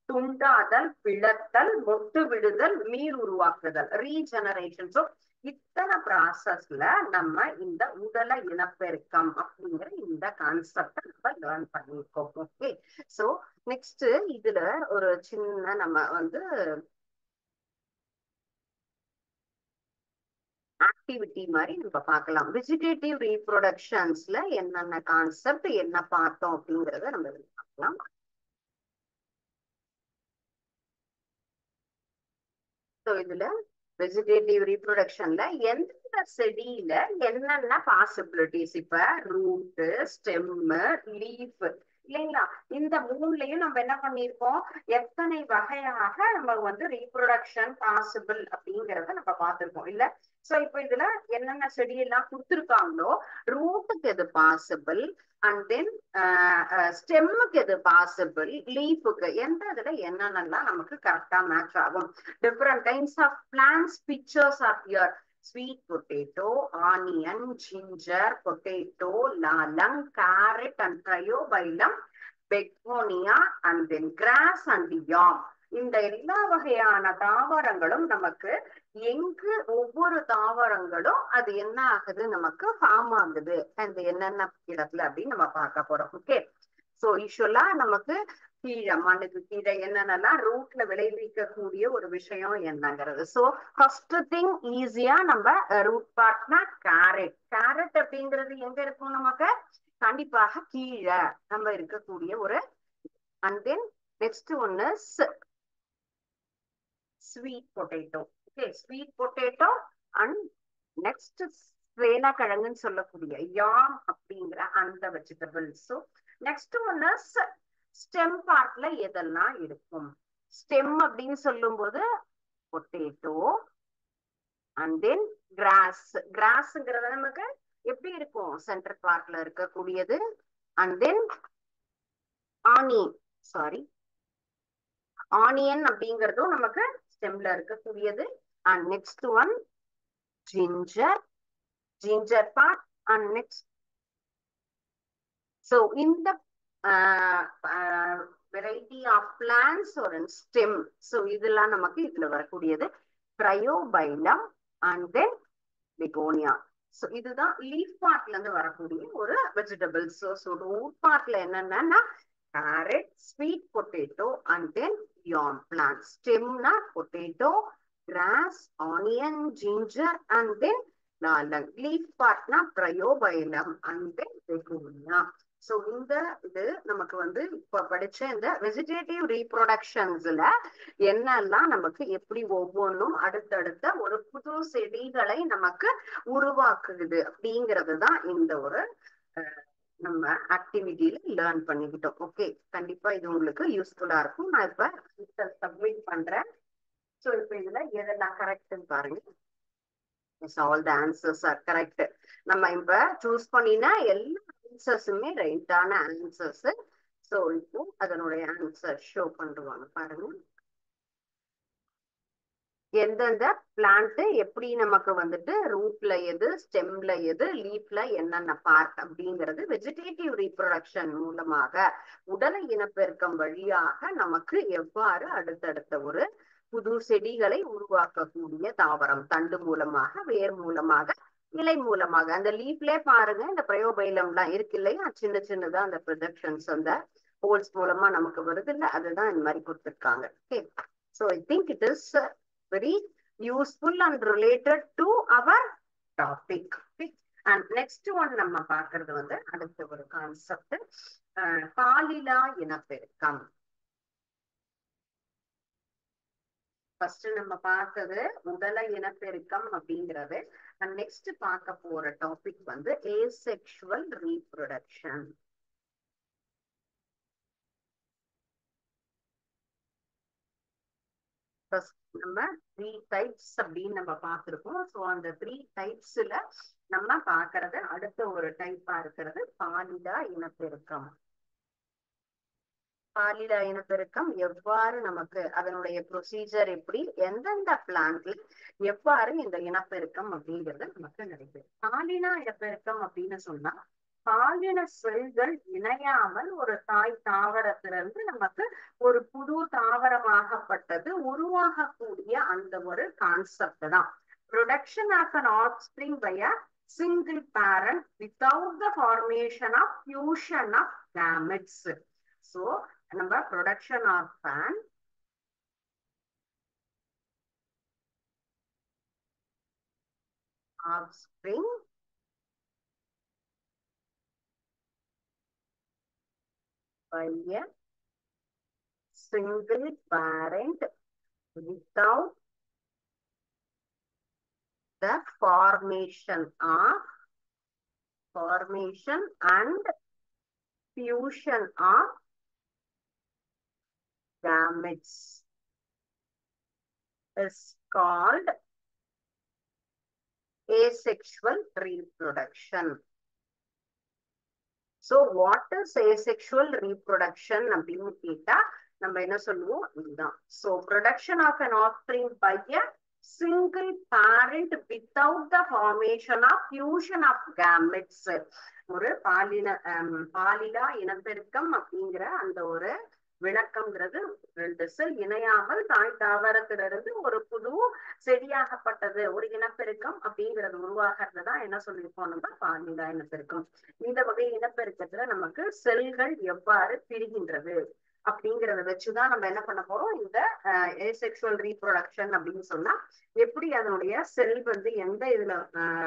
துண்டாதல், பிளத்தல், மொட்டு விடுதல், நீர் உருவாக்குதல், ரீஜெனரேஷன். ஸோ இத்தனை ப்ராசஸ்ல நம்ம இந்த உடல இனப்பெருக்கம் அப்படிங்கிற இந்த கான்செப்டை நம்ம லேர்ன் பண்ணிருக்கோம். ஓகே, சோ நெக்ஸ்ட் இதுல ஒரு சின்ன நம்ம வந்து ஆக்டிவிட்டி மாதிரி நம்ம பார்க்கலாம். வெஜிடேட்டிவ் ரீப்ரொடக்ஷன்ஸ்ல என்னென்ன கான்செப்ட் என்ன பார்த்தோம் அப்படிங்கறத நம்ம பார்க்கலாம். ஸோ இதுல வெஜிடேட்டிவ் ரீப்ரொடக்ஷன்ல எந்தெந்த செடியில என்னென்ன பாசிபிலிட்டிஸ், இப்ப ரூட், ஸ்டெம், லீஃப் இல்லைங்களா, இந்த 3லயும் நம்ம என்ன பண்ணிருக்கோம், எத்தனை வகையாக நம்ம வந்து ரீப்ரொடக்ஷன் பாசிபிள் அப்படிங்கறத நம்ம பார்த்திருக்கோம் இல்ல. சோ இப்ப இதுல என்னென்ன செடியெல்லாம் கொடுத்துருக்காங்களோ, ரூட்டுக்கு எது பாசிபிள், அண்ட் தென் ஸ்டெம்முக்கு எது பாசிபிள், லீஃபுக்கு எந்த இதுல என்னென்னலாம் நமக்கு கரெக்டா மேட்ச் ஆகும். Different kinds of plants pictures are here. Sweet potato, onion, ginger, potato, lalang, carrot and triobium, begonia and then grass and yam. இந்த எல்லா வகையான தாவரங்களும் நமக்கு எங்கு ஒவ்வொரு தாவரங்களும் அது என்ன ஆகுது நமக்கு ஃபார்ம் ஆகுது அந்த என்னென்ன இடத்துல அப்படின்னு நம்ம பார்க்க போறோம். ஓகே, சோ யூஸ்வலா நமக்கு கீழே மண்ணுக்கு கீழே என்னென்னலாம் ரூட்ல விளைவிக்கக்கூடிய ஒரு விஷயம் என்னங்கிறது. சோ ஃபர்ஸ்ட் திங் ஈஸியா நம்ம ரூட் பார்ட்னா கேரட். கேரட் அப்படிங்கிறது எங்க இருக்கும், நமக்கு கண்டிப்பாக கீழே நம்ம இருக்கக்கூடிய ஒரு. அண்ட் தென் நெக்ஸ்ட் ஒன்னு sweet potato. Okay, sweet potato and next சேனக்கிழங்குன்னு சொல்லக்கூடிய யாம் அப்படிங்கிற அந்த வெஜிடபிள்ஸ். ஸோ நெக்ஸ்ட் ஒன்னு ஸ்டெம் பார்ட்ல எதெல்லாம் இருக்கும். ஸ்டெம் அப்படின்னு சொல்லும் போது பொட்டேட்டோ அண்ட் தென் கிராஸ். கிராஸ்ங்கிறது நமக்கு எப்படி இருக்கும், சென்டர் பார்ட்ல இருக்கக்கூடியது. அண்ட் தென் ஆனியன் அப்படிங்கிறதும் நமக்கு ஸ்டெம்ல இருக்கக்கூடியது. And next one ginger part. And next so இந்த வெரைட்டி ஆஃப் பிளான்ஸ் ஒரு ஸ்டெம். ஸோ இதெல்லாம் நமக்கு இதுல வரக்கூடியது. Bryophyllum and then begonia. So இதுதான் லீஃப் பார்ட்ல இருந்து வரக்கூடிய ஒரு வெஜிடபிள்ஸ். ஸோ ரூட் பார்ட்ல என்னன்னா carrot, sweet potato and then yam plant. ஸ்டெம்னா potato, grass, onion, ginger and then leaf பார்ட்னா பிரயோபைலம் அண்ட் பெகோனியா. சோ இந்த இது நமக்கு வந்து இப்ப படிச்ச இந்த வெஜிடேட்டிவ் ரீப்ரொடக்ஷன்ஸ்ல என்னெல்லாம் நமக்கு எப்படி ஒவ்வொன்றும் அடுத்தடுத்த ஒரு புது செடிகளை நமக்கு உருவாக்குது அப்படிங்கிறது தான் இந்த ஒரு நம்ம ஆக்டிவிட்டியில லேர்ன் பண்ணிக்கிட்டோம். ஓகே, கண்டிப்பா இது உங்களுக்கு யூஸ்ஃபுல்லா இருக்கும். நான் இப்ப சப்மிட் பண்றேன். சோ இப்ப இதுல எதெல்லாம் கரெக்ட்னு பாருங்க. All the answers are correct. நம்ம இப்ப சூஸ் பண்ணினா எல்லா ஆன்சர்ஸுமே ரைட்டான ஆன்சர்ஸ். சோ இப்போ அதனுடைய ஆன்சர் ஷோ பண்ணுவாங்க பாருங்க. எந்தெந்த பிளான்ட் எப்படி நமக்கு வந்துட்டு ரூட்ல எது, ஸ்டெம்ல எது, லீஃப்ல என்னென்ன பார்ட் அப்படிங்கிறது வெஜிடேட்டிவ் ரீப்ரொடக்ஷன் மூலமாக உடலை இனப்பெருக்கம் வழியாக நமக்கு எவ்வாறு அடுத்தடுத்த ஒரு புது செடிகளை உருவாக்கக்கூடிய தாவரம், தண்டு மூலமாக, வேர் மூலமாக, இலை மூலமாக. அந்த லீஃப்லே பாருங்க இந்த பிரயோபைலம்லாம் இருக்கு இல்லையா, சின்ன சின்னதா அந்த ப்ரொஜெக்ஷன்ஸ் அந்த ஹோல்ஸ் மூலமா நமக்கு வருது இல்ல, அதுதான் இந்த மாதிரி கொடுத்துருக்காங்க. Okay, so I think it is very useful and related to our topic. Okay, and next one நம்ம பார்க்கிறது வந்து அடுத்த ஒரு கான்செப்ட், பாலிலா இனப்பெருக்கம். ஃபர்ஸ்ட் நம்ம பார்த்தது உடலை இனப்பெருக்கம் அப்படிங்கிறது. அண்ட் நெக்ஸ்ட் பார்க்க போற டாபிக் வந்து ஏசெக்சுவல் ரீப்ரொடக்ஷன். நம்ம 3 டைப்ஸ் அப்படின்னு நம்ம பார்த்திருக்கோம். ஸோ அந்த 3 டைப்ஸ்ல நம்ம பார்க்கறது அடுத்த ஒரு டைப்பா இருக்கிறது பாலிடா இனப்பெருக்கம். பாலிடா இனப்பெருக்கம் எவ்வாறு நமக்கு அதனுடைய ப்ரொசீஜர் எப்படி, எந்தெந்த பிளான்ட்ல எவ்வாறு இந்த இனப்பெருக்கம் அப்படிங்கிறது நமக்கு நடைபெறும். பாலினா இனப்பெருக்கம் அப்படின்னு சொன்னா பாலின செல்கள் இணையாமல் ஒரு தாய் தாவரத்திலிருந்து நமக்கு ஒரு புது தாவரமாகப்பட்டது உருவாகக்கூடிய அந்த ஒரு கான்செப்ட் தான். Production of an offspring by a single parent without the formation of fusion of gametes. So நம்ம production of an offspring by a single parent without the formation and fusion of gametes is called asexual reproduction. So what is asexual reproduction அப்படின்னு கேட்டா நம்ம என்ன சொல்லுவோம் இதுதான். So production of an offspring by a single parent without the formation of fusion of gametes. ஒரு பாலிலா இனப்பெருக்கம் அப்படிங்கிற அந்த ஒரு விளக்கம்ங்கிறது 2 செல் இணையாமல் தாய் தாவரத்திலிருந்து ஒரு புது செடியாகப்பட்டது ஒரு இனப்பெருக்கம் அப்படிங்கிறது உருவாகிறது தான் என்ன சொல்லியிருப்போம் நம்ம பாலிலா இனப்பெருக்கம். இந்த வகை இனப்பெருக்கத்துல நமக்கு செல்கள் எவ்வாறு பிரிகின்றது அப்படிங்கிறத வச்சுதான் நம்ம என்ன பண்ண போறோம், இந்த ஏசெக்சுவல் ரீப்ரொடக்ஷன் அப்படின்னு சொன்னா எப்படி அதனுடைய செல் வந்து எந்த இதுல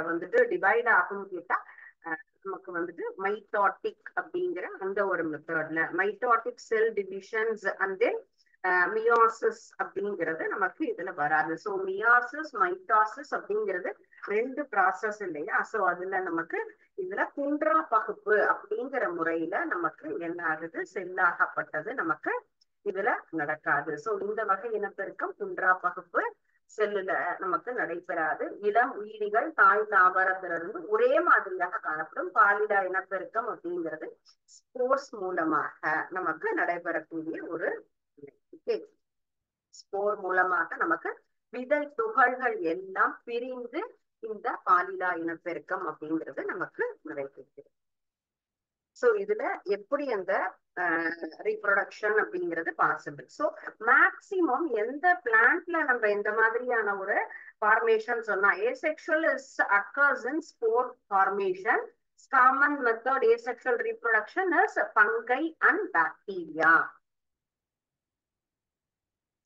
வந்துட்டு டிவைட் ஆகும் கேட்டா நமக்கு வந்துட்டு மைட்டாட்டிக் அப்படிங்கிற அந்த ஒரு மெத்தட்ல mitotic sell divisions and then meiosis அப்படிங்கிறது நமக்கு இதுல வராது. ஸோ மியாசிஸ் மைட்டாசிஸ் அப்படிங்கிறது 2 ப்ராசஸ் இல்லையா. ஸோ அதுல நமக்கு இதுல குன்றா பகுப்பு அப்படிங்கிற முறையில நமக்கு என்ன ஆகுது, செல்லாகப்பட்டது நமக்கு இதுல நடக்காது. ஸோ இந்த வகை இனப்பெருக்கம் குன்றா பகுப்பு செல்லுல நமக்கு நடைபெறாது. இளம் உயிரிகள் தாய் தாவரத்திலிருந்து ஒரே மாதிரியாக காணப்படும். பாலிடா இனப்பெருக்கம் அப்படிங்கிறது ஸ்போர்ஸ் மூலமாக நமக்கு நடைபெறக்கூடிய ஒரு ஸ்போர் மூலமாக நமக்கு விதை துகள்கள் எல்லாம் பிரிந்து இந்த பாலிலா இனப்பெருக்கம் அப்படிங்கிறது நமக்கு நடைபெறுகிறது. சோ இதுல எப்படி அந்த ரீப்ரொடக்ஷன் அப்படிங்கிறது பாசிபிள். ஸோ மேக்சிமம் எந்த பிளான்ட்ல நம்ம இந்த மாதிரியான ஒரு ஃபார்மேஷன் சொன்னா asexual occurs in spore formation. Common method asexual reproduction is fungi and bacteria.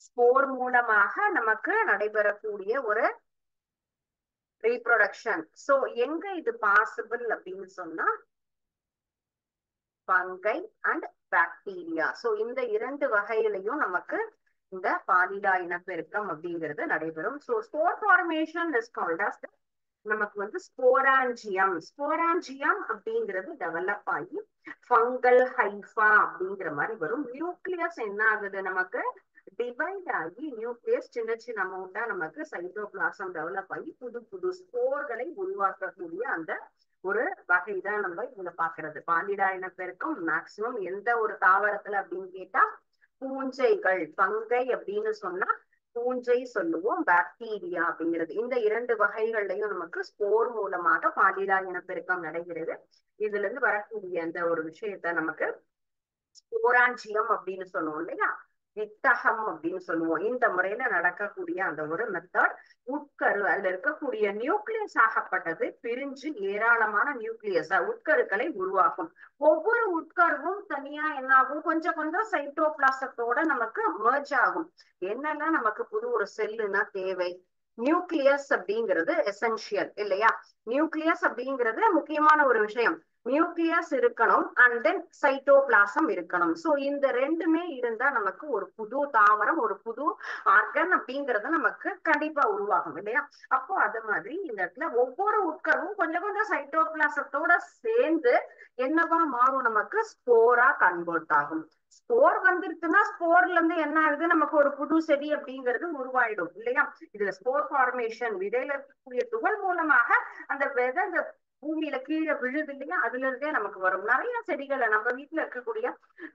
Spore மூலமாக நமக்கு நடைபெறக்கூடிய ஒரு ரீப்ரொடக்ஷன். சோ எங்க இது பாசிபிள் அப்படின்னு சொன்னா பங்கை அண்ட் பாக்டீரியா. சோ இந்த இரண்டு வகையிலையும் நமக்கு இந்த பாலிடா இனப்பெருக்கம் அப்படிங்கிறது நடைபெறும். So spore formation is called as நமக்கு வந்து ஸ்போராஞ்சியம். ஸ்போராஞ்சியம் அப்படிங்கிறது டெவலப் ஆகி ஃபங்கல் ஹைஃபா அப்படிங்கிற மாதிரி வரும். நியூக்ளியஸ் என்ன ஆகுது, நமக்கு டிவைட் ஆகி நியூக்ளியஸ் சின்ன சின்ன அமௌண்டா நமக்கு சைட்டோபிளாசம் டெவலப் ஆகி புது புது ஸ்போர்களை உருவாக்கக்கூடிய அந்த ஒரு வகைதான் நம்ம இதுல பாக்குறது. பாலிடா இனப்பெருக்கம் மேக்சிமம் எந்த ஒரு தாவரத்துல அப்படின்னு கேட்டா பூஞ்சைகள், பங்கை அப்படின்னு சொன்னா பூஞ்சை சொல்லுவோம், பாக்டீரியா அப்படிங்கிறது. இந்த இரண்டு வகைகள்லையும் நமக்கு ஸ்போர் மூலமாக பாலிடா இனப்பெருக்கம் நடைகிறது. இதுல இருந்து வரக்கூடிய அந்த ஒரு விஷயத்த நமக்கு ஸ்போராஞ்சியம் அப்படின்னு சொல்லுவோம் இல்லையா, வித்தகம் அப்படின்னு சொல்லுவோம். இந்த முறையில நடக்கக்கூடிய அந்த ஒரு மெத்தட் உட்கரு, அதுல இருக்கக்கூடிய நியூக்ளியஸ் ஆகப்பட்டது பிரிஞ்சு ஏராளமான நியூக்ளியஸ் உட்கருக்களை உருவாக்கும். ஒவ்வொரு உட்கருவும் தனியா என்ன ஆகும், கொஞ்சம் கொஞ்சம் சைட்டோபிளாசத்தோட நமக்கு மெர்ஜ் ஆகும். என்னெல்லாம் நமக்கு புது ஒரு செல்லுனா தேவை, நியூக்ளியஸ் அப்படிங்கிறது எசென்சியல் இல்லையா. நியூக்ளியஸ் அப்படிங்கிறது முக்கியமான ஒரு விஷயம். நியூக்ளியஸ் இருக்கணும் அண்ட் தென் சைட்டோபிளாசம் இருக்கணும். சோ இந்த ரெண்டுமே இருந்தா நமக்கு ஒரு புது தாவரம், ஒரு புது ஆர்கன் அப்படிங்கறது நமக்கு கண்டிப்பா உருவாகும் இல்லையா. அப்போ அது மாதிரி இந்த இடத்துல ஒவ்வொரு உட்கருவும் கொஞ்சம் கொஞ்சம் சைட்டோபிளாசத்தோட சேர்ந்து என்னவா மாறும், நமக்கு ஸ்போரா கன்வெர்ட் ஆகும். ஸ்போர் வந்துருச்சுன்னா ஸ்போர்ல இருந்து என்ன ஆகுது, நமக்கு ஒரு புது செடி அப்படிங்கிறது உருவாயிடும் இல்லையா. இதுல ஸ்போர் ஃபார்மேஷன் விதையில இருக்கக்கூடிய துகள் மூலமாக அந்த விதை அந்த பூமியில கீழே விழுது இல்லையா, அதுல இருந்தே நமக்கு வரும். நிறைய செடிகளை நம்ம வீட்டுல இருக்கக்கூடிய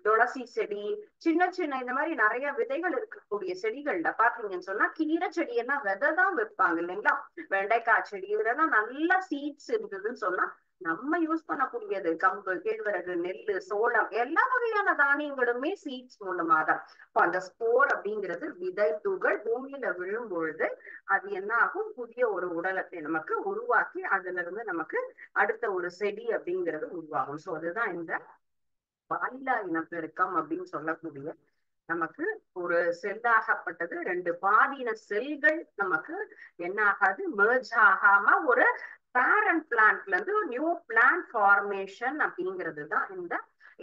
துளசி செடி, சின்ன சின்ன இந்த மாதிரி நிறைய விதைகள் இருக்கக்கூடிய செடிகள்ல பாத்தீங்கன்னு சொன்னா கீரை செடியெல்லாம் விதை தான் வைப்பாங்க இல்லைங்களா. வெண்டைக்காய் செடி இதெல்லாம் நல்லா சீட்ஸ் இருந்ததுன்னு சொன்னா நம்ம யூஸ் பண்ணக்கூடியது கம்பு, கேழ்வரகு, நெல்லு, சோளம் எல்லா வகையான தானியங்களுமே சீட்ஸ் மூலமா தான். அந்த ஸ்போர் அப்படிங்கிறது விதை துகள் பூமியில விழும் பொழுது அது என்ன ஆகும், புதிய ஒரு உடலத்தை நமக்கு உருவாக்கி அதுல இருந்து நமக்கு அடுத்த ஒரு செடி அப்படிங்கிறது உருவாகும். சோ அதுதான் இந்த பாலிலா இனப்பெருக்கம் அப்படின்னு சொல்லக்கூடிய நமக்கு ஒரு செல்லாகப்பட்டது ரெண்டு பாலின செல்கள் நமக்கு என்ன ஆகாது, மெர்ஜ் ஆகாம ஒரு பேரண்ட் பிளான்ட்ல இருந்து நியூ பிளான்ட் ஃபார்மேஷன் அப்படிங்கிறது தான் இந்த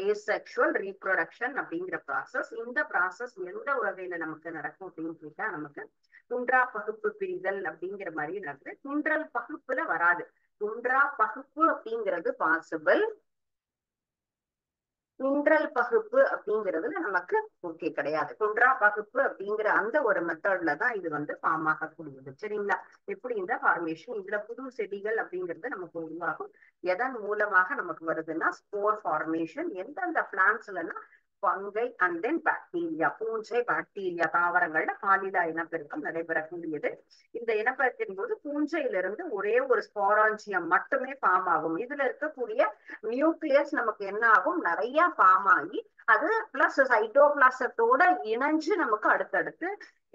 ஏசெக்சுவல் ரீப்ரொடக்ஷன் அப்படிங்கிற ப்ராசஸ். இந்த ப்ராசஸ் எந்த வகையில நமக்கு நடக்கும் அப்படின்னு கேட்டா நமக்கு துன்றா பகுப்பு பிரிதல் அப்படிங்கிற மாதிரி நடக்குது. துன்றல் பகுப்புல வராது. துன்றா பகுப்பு அப்படிங்கிறது பாசிபிள், குன்றல் பகுப்பு அப்படிங்கிறதுல நமக்கு ஓகே கிடையாது. குன்றா பகுப்பு அப்படிங்கிற அந்த ஒரு மெத்தட்ல தான் இது வந்து ஃபார்ம் ஆகக்கூடியது சரிங்களா. எப்படி இந்த ஃபார்மேஷன் இதுல புது செடிகள் அப்படிங்கிறது நமக்கு உருவாகும். எதன் மூலமாக நமக்கு வருதுன்னா ஸ்போர் ஃபார்மேஷன். எந்தெந்த பிளான்ட்ஸ்லன்னா பங்கை அண்ட் தென் பாக்டீரியா, பூஞ்சை பாக்டீரியா தாவரங்கள்ல பாலிடா இனப்பெருக்கம் நடைபெறக்கூடியது. இந்த இனப்பெருக்கின் போது பூஞ்சையிலிருந்து ஒரே ஒரு ஸ்போராஞ்சியம் மட்டுமே ஃபார்ம் ஆகும். இதுல இருக்கக்கூடிய நியூக்ளியஸ் நமக்கு என்ன ஆகும், நிறைய ஃபார்ம் ஆகி அது பிளஸ் சைட்டோபிளாசத்தோட இணைஞ்சு நமக்கு அடுத்தடுத்து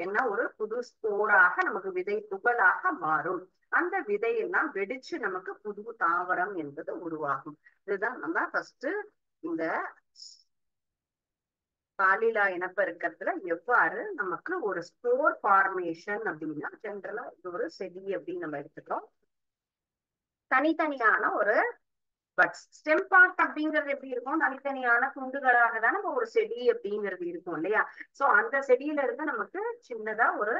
என்ன ஒரு புது ஸ்போராக நமக்கு விதை துகளாக மாறும். அந்த விதையெல்லாம் வெடிச்சு நமக்கு புது தாவரம் என்பது உருவாகும். இதுதான் நம்ம ஃபர்ஸ்ட் இந்த பாலிலா இனப்பெருக்கத்துல எவ்வாறு நமக்கு ஒரு ஸ்போர் ஃபார்மேஷன் அப்படின்னா ஜென்ரலா இது ஒரு செடி அப்படின்னு நம்ம எடுத்துட்டோம். தனித்தனியான ஒரு பட் ஸ்டெம் பார்ட் அப்படிங்கிறது எப்படி இருக்கும், தனித்தனியான துண்டுகளாக தான் நம்ம ஒரு செடி அப்படிங்கிறது இருக்கும் இல்லையா. சோ அந்த செடியில இருந்து நமக்கு சின்னதா ஒரு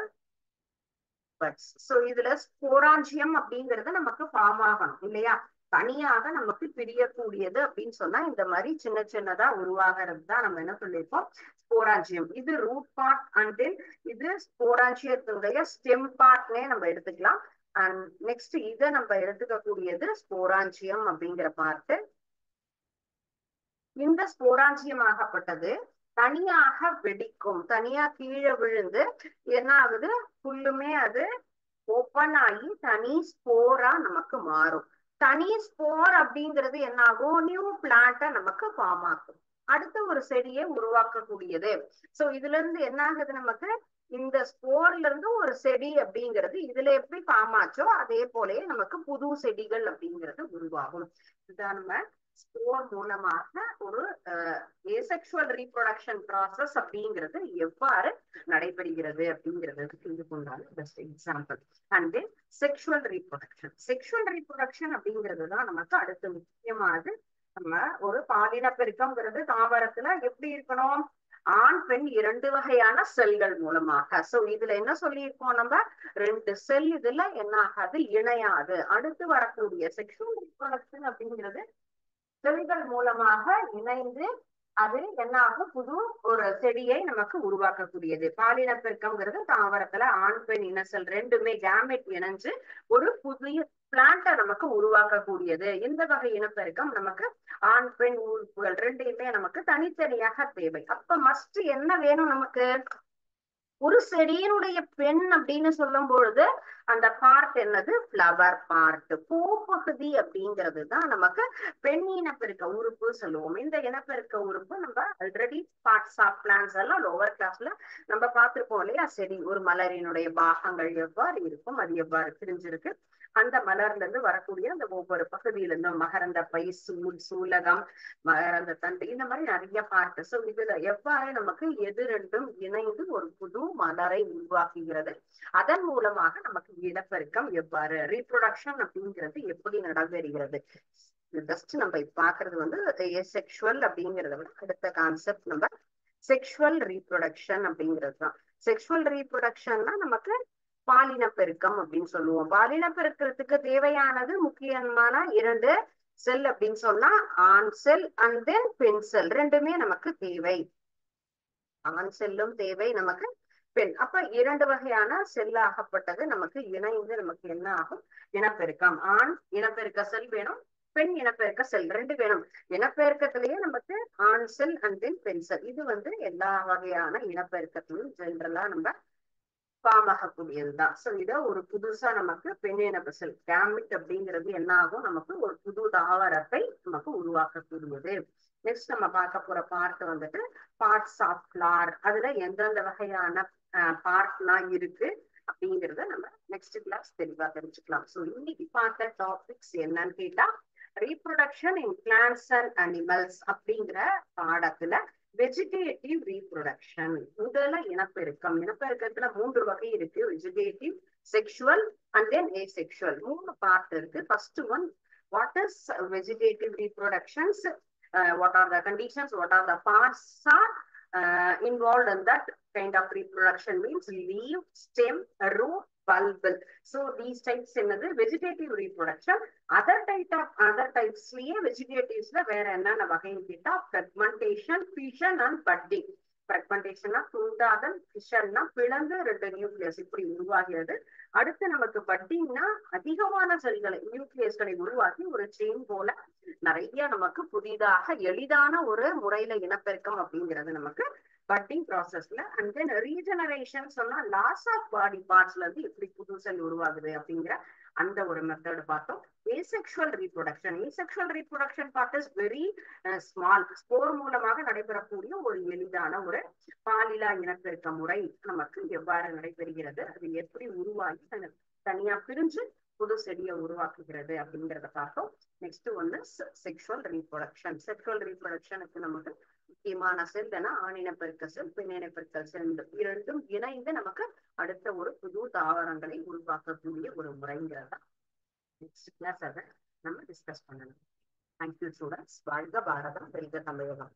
பட்ஸ். சோ இதுல ஸ்போராஞ்சியம் அப்படிங்கிறது நமக்கு ஃபார்ம் ஆகணும் இல்லையா. தனியாக நமக்கு பிரியக்கூடியது அப்படின்னு சொன்னா இந்த மாதிரி சின்ன சின்னதா உருவாகிறது தான் நம்ம என்ன சொல்லியிருக்கோம், ஸ்போராஞ்சியம். இது ரூட் பார்ட் அண்ட் இது ஸ்போராஞ்சியத்துடைய ஸ்டெம் பார்ட்னே நம்ம எடுத்துக்கலாம். அண்ட் நெக்ஸ்ட் இதை நம்ம எடுத்துக்கக்கூடியது ஸ்போராஞ்சியம் அப்படிங்கிற பார்ட்டு. இந்த ஸ்போராஞ்சியம் ஆகப்பட்டது தனியாக வெடிக்கும், தனியா கீழே விழுந்து என்ன ஆகுது, ஃபுல்லுமே அது ஓப்பன் ஆகி தனி ஸ்போரா நமக்கு மாறும். தனி ஸ்போர் அப்படிங்கிறது என்ன ஆகும், நியூ பிளான்ட்டை நமக்கு ஃபார்ம் ஆகும், அடுத்த ஒரு செடியை உருவாக்கக்கூடியது. சோ இதுல இருந்து என்ன ஆகுது, நமக்கு இந்த ஸ்போர்ல இருந்து ஒரு செடி அப்படிங்கிறது இதுல எப்படி ஃபார்ம் ஆச்சோ அதே போலயே நமக்கு புது செடிகள் அப்படிங்கிறது உருவாகும். இதுதான் நம்ம ஸ்போர் மூலமாக ஒரு ஏசெக்சுவல் ரீப்ரொடக்ஷன் ப்ராசஸ் அப்படிங்கிறது எவ்வாறு நடைபெறுகிறது அப்படிங்கிறது இதுக்கு உண்டான best example. And then sexual reproduction அப்படிங்கிறது தான் நமக்கு அடுத்த முக்கியமானது. நம்ம ஒரு பாலின பெருக்கம்ங்கிறது தாவரத்துல எப்படி இருக்கணும், ஆண் பெண் 2 வகையான செல்கள் மூலமாக. சோ இதுல என்ன சொல்லியிருக்கோம், நம்ம 2 செல் இதுல என்ன ஆகாது, இணையாது. அடுத்து வரக்கூடிய செக்ஷுவல் ரீப்ரொடக்ஷன் அப்படிங்கிறது செல்கள் மூலமாக இணைந்து அது என்ன ஆகும், புது ஒரு செடியை நமக்கு உருவாக்கக்கூடியது. பாலின பெருக்கம்ங்கிறது தாவரத்துல ஆண் பெண் இனசெல் ரெண்டுமே கேமெட் இணைஞ்சு ஒரு புதிய பிளான்ட நமக்கு உருவாக்கக்கூடியது. இந்த வகை இனப்பெருக்கம் நமக்கு ஆண் பெண் உறுப்புகள் ரெண்டையுமே நமக்கு தனித்தனியாக தேவை. அப்ப மஸ்ட் என்ன வேணும் நமக்கு, ஒரு செடியினுடைய பெண் அப்படின்னு சொல்லும் பொழுது அந்த பார்ட் என்னது, பிளவர் பார்ட், பூப்பகுதி அப்படிங்கிறது தான் நமக்கு பெண் இனப்பெருக்க உறுப்பு சொல்லுவோம். இந்த இனப்பெருக்க உறுப்பு நம்ம ஆல்ரெடி பார்ட்ஸ் ஆஃப் பிளான்ஸ் எல்லாம் லோவர் கிளாஸ்ல நம்ம பார்த்திருப்போம் இல்லையா. செடி ஒரு மலரினுடைய பாகங்கள் எவ்வாறு இருக்கும், அது எவ்வாறு பிரிஞ்சிருக்கு, அந்த மலர்ல இருந்து வரக்கூடிய அந்த ஒவ்வொரு பகுதியில இருந்தும் மகரந்த பை, சூலகம், மகரந்த தண்டு, இந்த மாதிரி நிறைய பார்ட். சோ இதுல எவ்வாறு நமக்கு எது ரெண்டும் இணைந்து ஒரு புது மலரை உருவாக்குகிறது, அதன் மூலமாக நமக்கு இனப்பெருக்கம் எவ்வாறு, ரீப்ரொடக்ஷன் அப்படிங்கிறது எப்படி நடைபெறுகிறது. ஜஸ்ட் நம்ம பாக்குறது வந்து ஏசெக்சுவல் அப்படிங்கறத விட அடுத்த கான்செப்ட் நம்ம செக்ஷுவல் ரீப்ரொடக்ஷன் அப்படிங்கிறது தான். செக்ஷுவல் ரீப்ரொடக்ஷன்னா நமக்கு பாலின பெருக்கம் அப்படின்னு சொல்லுவோம். பாலின பெருக்கத்துக்கு தேவையானது முக்கியமான 2 செல் அப்படின்னு சொன்னா ஆண் செல் அண்ட் தென் பெண் செல் ரெண்டுமே நமக்கு தேவை. ஆண் செல்லும் தேவை நமக்கு, பெண். அப்ப 2 வகையான செல் ஆகப்பட்டது நமக்கு இணைந்து நமக்கு என்ன ஆகும், இனப்பெருக்கம். ஆண் இனப்பெருக்க செல் வேணும், பெண் இனப்பெருக்க செல் 2 வேணும். இனப்பெருக்கத்திலேயே நமக்கு ஆண் செல் அண்ட் தென் பெண் செல். இது வந்து எல்லா வகையான இனப்பெருக்கத்திலும் ஜென்ரலா நம்ம ஃபார்ம் ஆகக்கூடியதுதான். சோ இத ஒரு புதுசா நமக்கு பெண் இனப்பெருக்க செல் கேமிட் அப்படிங்கிறது என்ன ஆகும், நமக்கு ஒரு புது தாவரத்தை நமக்கு உருவாக்கக்கூடியது. நெக்ஸ்ட் நம்ம பார்க்க போற பார்ட் வந்துட்டு பார்ட்ஸ் ஆஃப் ஃபிளவர். அதுல எந்தெந்த வகையான பார்ட்லாம் இருக்கு அப்படிங்கறத நம்ம நெக்ஸ்ட் கிளாஸ் தெளிவா தெரிஞ்சுக்கலாம். சோ இன்னைக்கு பார்த்த டாபிக்ஸ் என்னன்னு கேட்டா, reproduction in plants and animals அப்படிங்கிற பாடத்துல வெஜிடேட்டிவ் ரீப்ரொடக்ஷன், முதல்ல இனப்பெருக்கம். இனப்பெருக்கத்துல 3 வகை இருக்கு, vegetative, sexual and then asexual. 3 part இருக்கு. First one, what is vegetative reproductions, what are the conditions, what are the parts are involved in that kind of reproduction, means leaf, stem, root, bulb. So these types என்னது vegetative reproduction. other typesலயே vegetativesல வேற என்னென்ன வகைன்னு கேட்டா, fragmentation, fission and budding. fragmentation துண்டாதல், ஃபிஷன்னா பிளந்து 2 nucleus இப்படி உருவாகிறது. அடுத்து நமக்கு பட்டிங்னா அதிகமான செல்களை நியூக்ளியஸ்களை உருவாக்கி ஒரு செயின் போல நிறைய நமக்கு புதிதாக எளிதான ஒரு முறையில இனப்பெருக்கம் அப்படிங்கிறது நமக்கு பட்டிங் ப்ராசஸ்ல. அண்ட் தென் ரீஜெனரேஷன் சொன்னா லாஸ் ஆஃப் பாடி பார்ட்ஸ்ல இருந்து எப்படி புது செல் உருவாகுது அப்படிங்கிற அந்த ஒரு மெத்தட் பார்த்தோம். Asexual reproduction part is very small. Spore மூலமாக நடைபெறக்கூடிய ஒரு எளிதான ஒரு பாலிலா இனப்பெருக்க முறை நமக்கு எவ்வாறு நடைபெறுகிறது, அது எப்படி உருவாகி தனியா பிரிஞ்சு புது செடியை உருவாக்குகிறது அப்படிங்கிறத பார்த்தோம். நெக்ஸ்ட் வந்து செக்ஷுவல் ரீப்ரொடக்ஷனுக்கு நமக்கு முக்கியமான செல் ஆணினப்பெருக்க செல், பெண்ணினப்பெருக்க செல், இரண்டும் இணைந்து நமக்கு அடுத்த ஒரு புது தாவரங்களை உருவாக்கக்கூடிய ஒரு முறைங்கிறதா நெக்ஸ்ட் கிளாஸ் அதை நம்ம டிஸ்கஸ் பண்ணணும். Thank you students. வாழ்க பாரதம், வெல்க தமிழகம்.